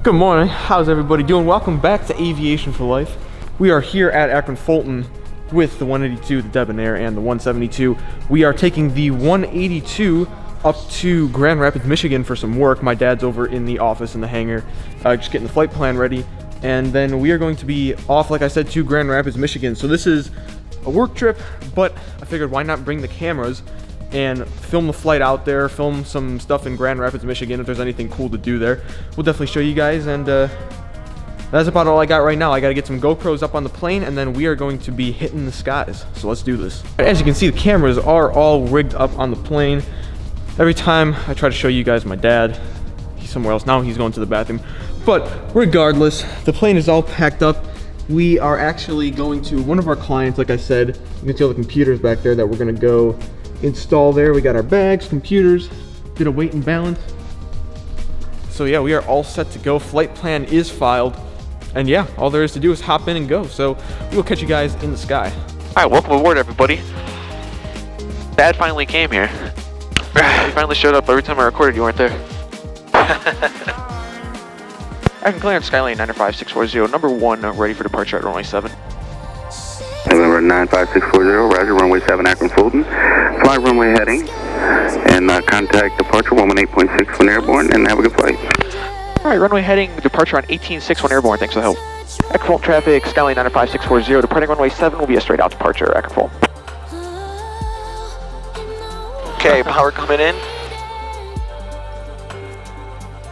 Good morning, how's everybody doing? Welcome back to Aviation for Life. We are here at Akron Fulton with the 182, the Debonair, and the 172. We are taking the 182 up to Grand Rapids, Michigan for some work. My dad's over in the office in the hangar, just getting the flight plan ready. And then we are going to be off, like I said, to Grand Rapids, Michigan. So this is a work trip, but I figured why not bring the cameras and film the flight out there, film some stuff in Grand Rapids, Michigan if there's anything cool to do there. We'll definitely show you guys, and that's about all I got right now. I gotta get some GoPros up on the plane, and then we are going to be hitting the skies. So let's do this. As you can see, the cameras are all rigged up on the plane. Every time I try to show you guys my dad, he's somewhere else now, he's going to the bathroom. But regardless, the plane is all packed up. We are actually going to one of our clients, like I said. You can see all the computers back there that we're gonna go install there. We got our bags, computers, did a weight and balance. So yeah, we are all set to go. Flight plan is filed. And yeah, all there is to do is hop in and go. So we will catch you guys in the sky. All right, welcome aboard, everybody. Dad finally came here. He finally showed up. Every time I recorded, you weren't there. Akron clearance, Skylane 95640, number 1, ready for departure at runway 7. November 95640, Roger, runway 7, Akron Fulton. Fly runway heading, and contact departure 118.6 when airborne, and have a good flight. All right, runway heading, departure on 18.6 when airborne, thanks for the help. Akron Fulton traffic, Skylane 95640, departing runway 7 will be a straight out departure, Akron Fulton. Okay, power coming in.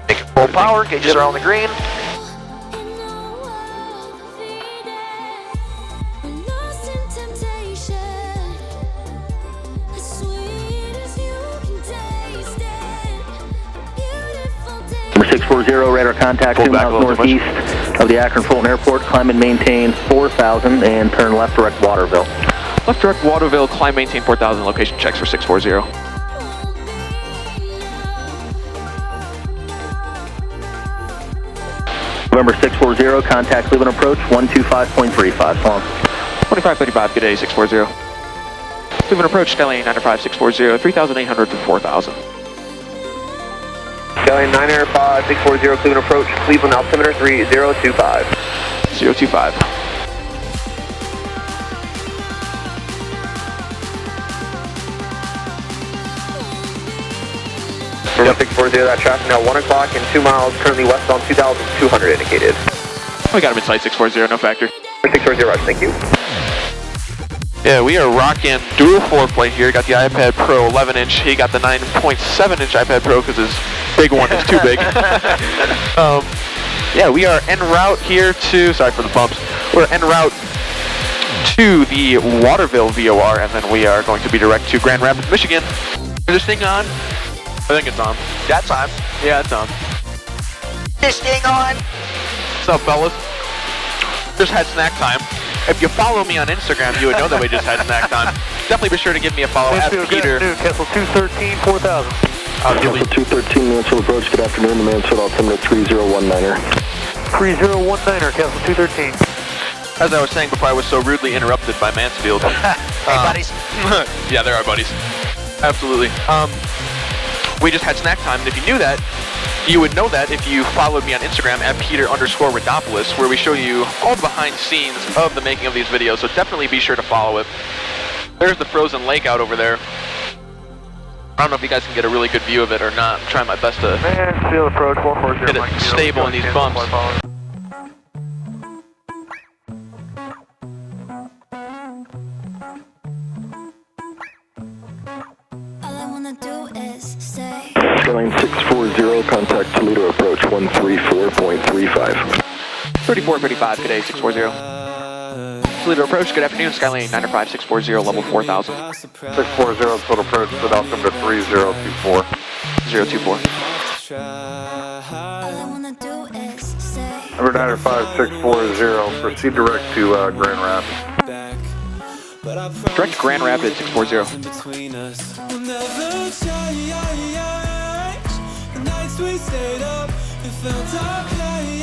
Making full power, gauges are on the green. Number 640, radar contact 2 miles northeast of the Akron Fulton Airport. Climb and maintain 4,000 and turn left direct Waterville. Left direct Waterville, climb maintain 4,000, location checks for 640. November 640, contact Cleveland approach 125.35, long. 2535, good day, 640. Cleveland approach, Skylane 95640, 3,800 to 4,000. Skylane 95640, Cleveland approach, Cleveland altimeter 3025. 025. Yep. 640, that traffic now 1 o'clock and 2 miles, currently westbound 2,200 indicated. We got him in sight, 640, no factor. 640, Roger, thank you. Yeah, we are rocking dual floor plate here. Got the iPad Pro 11-inch. He got the 9.7-inch iPad Pro because his big one is too big. Yeah, we are en route here to, sorry for the bumps, we're en route to the Waterville VOR, and then we are going to be direct to Grand Rapids, Michigan. Is this thing on? I think it's on. That's on. Yeah, it's on. This thing on? What's up, fellas? Just had snack time. If you follow me on Instagram, you would know that we just had snack time. Definitely be sure to give me a follow at Peter. Cancel 213, 4,000. Cancel 213, Mansfield approach, good afternoon, Mansfield altimeter 3019er. 3019er, cancel 213. As I was saying before, I was so rudely interrupted by Mansfield. Hey, buddies. Yeah, there are buddies. Absolutely. We just had snack time, and if you knew that, you would know that if you followed me on Instagram at Peter_Rodopoulos, where we show you all the behind the scenes of the making of these videos, so definitely be sure to follow it. There's the frozen lake out over there. I don't know if you guys can get a really good view of it or not. I'm trying my best to Mansfield approach 440. get it stable in these bumps. Skylane 640, contact Toledo approach 134.35. 3435, good day, 640. Toledo approach, good afternoon, Skylane 95640, level 4000. 640, total approach, with altimeter 3024. 024. Number 95640, proceed direct to Grand Rapids. Direct Grand Rapids, 640. We stayed up, it felt alright.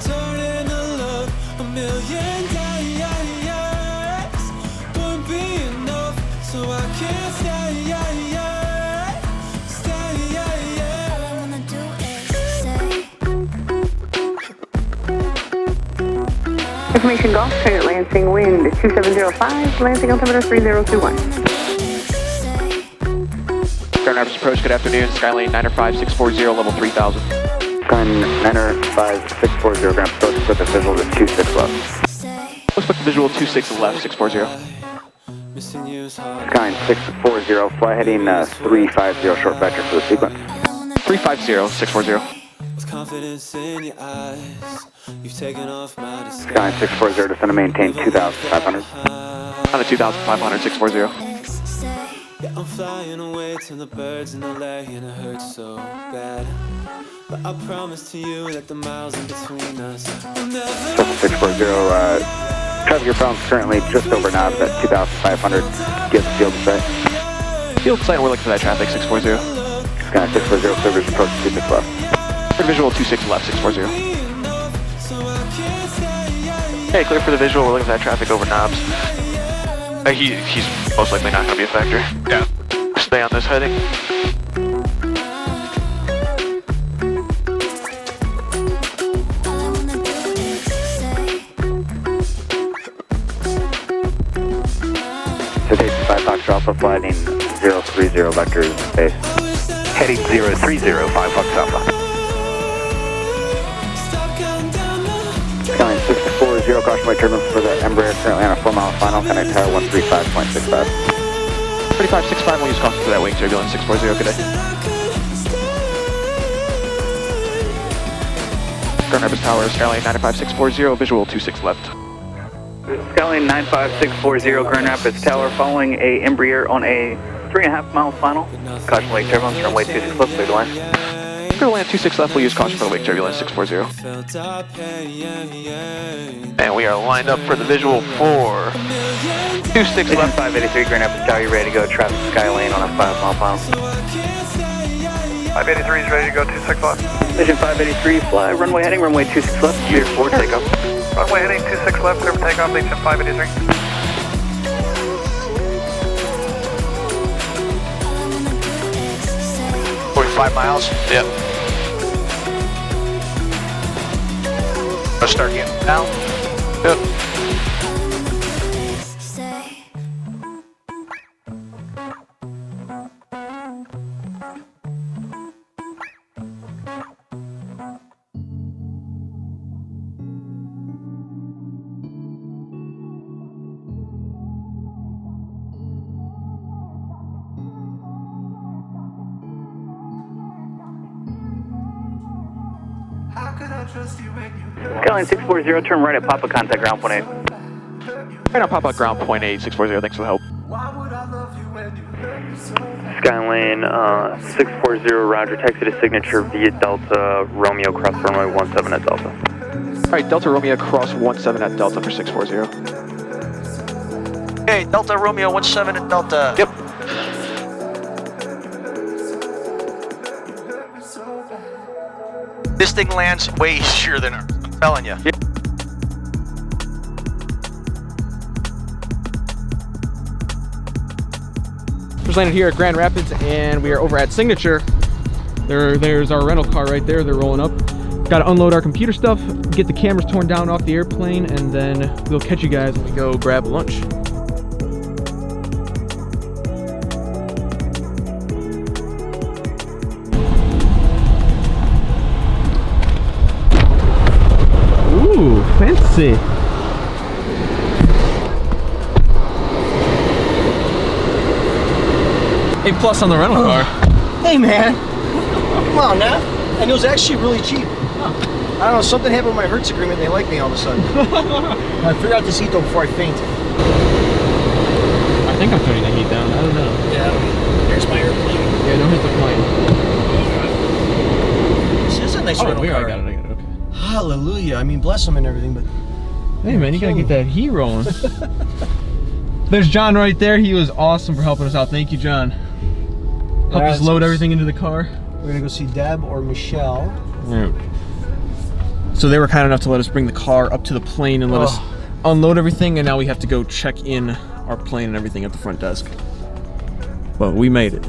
Turning to love, a million times wouldn't be enough, so I can't stay. All I wanna do is stay. Information Golf, turn at Lansing, wind 2705, Lansing altimeter 3021. Grand Rapids approach, good afternoon. Skylane 95640, level 3000. Skyline 95640, Grand Rapids approach with a visual to 26 left. Looks like the visual 26 left, 640. Skyline 640, fly heading 350, short vector for the sequence. 350, 640. With confidence in your eyes, you've taken off my disguise. Skyline 640, descend and maintain 2,500. On the 2500, 640. Yeah, I'm flying away to the birds in LA and it hurts so bad. But I promise to you that the miles in between us will never. 640, traffic bounds currently just over knobs at 2,500. Get the field sight. Field sight, we're looking for that traffic, 640. Skyline 640, service approach 26 left. Visual 26 left, 640. Hey, clear for the visual, we're looking for that traffic over knobs. He's most likely not going to be a factor. Yeah. Stay on this heading. Citation 5 Fox Alpha, flying 030 vectors in space. Heading 030, 5 Fox Alpha. Skyline 640, caution wing turbulence for the Embraer, currently on a 4-mile final, connect tower 135.65. 3565, we'll use caution for that wing turbulence, 640, good day. Grand Rapids Tower, Skylane 95640, visual 26 left. Skyline 95640, Grand Rapids Tower, following a Embraer on a 3.5-mile final. Caution wing turbulence, runway 26 left, clear to land. Clear to land 26 left, we'll use caution for the wing turbulence, 640. And we are lined up for the visual for 26 left. 583, Grand Rapids Tower, you ready to go? Traffic Skylane on a 5-mile final. 583 is ready to go 26 left. Vision 583, fly, runway heading, runway 26 left, clear for takeoff. Runway heading 26 left, clear for takeoff, Vision 583. 45 miles? Yep. Let's start getting down. Yep. Skyline 640, turn right at Papa, contact ground point 8. Right now, pop out ground point 8, 640, thanks for the help. Skyline 640, roger, taxi to signature via Delta Romeo cross runway 17 at Delta. Alright, Delta Romeo cross 17 at Delta for 640. Hey, Delta Romeo 17 at Delta. Yep. This thing lands way easier than ours, I'm telling you. Yep. Just landed here at Grand Rapids and we are over at Signature. There's our rental car right there. They're rolling up. Got to unload our computer stuff, get the cameras torn down off the airplane, and then we'll catch you guys when we go grab lunch. Ooh, fancy. A+ on the rental car. Hey man, come on now. And it was actually really cheap. I don't know, something happened with my Hertz agreement and they like me all of a sudden. I figured out this heat though before I faint. I think I'm turning the heat down, I don't know. Yeah, there's my airplane. Yeah, don't hit the plane. This is a nice rental car. I got it, okay. Hallelujah, I mean bless them and everything, but... Hey man, you gotta get that heat rolling. There's John right there, he was awesome for helping us out. Thank you, John. Helped us load everything into the car. We're gonna go see Deb or Michelle. Right. So they were kind enough to let us bring the car up to the plane and let us unload everything, and now we have to go check in our plane and everything at the front desk. But we made it.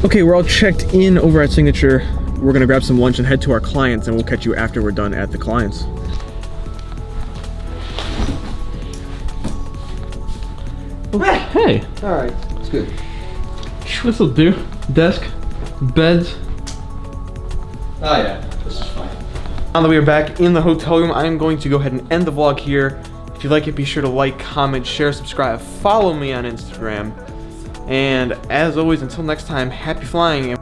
Okay, we're all checked in over at Signature. We're gonna grab some lunch and head to our clients, and we'll catch you after we're done at the clients. Hey. All right, it's good. This'll do. Desk, beds. Oh yeah, this is fine. Now that we are back in the hotel room, I'm going to go ahead and end the vlog here. If you like it, be sure to like, comment, share, subscribe, follow me on Instagram. And as always, until next time, happy flying.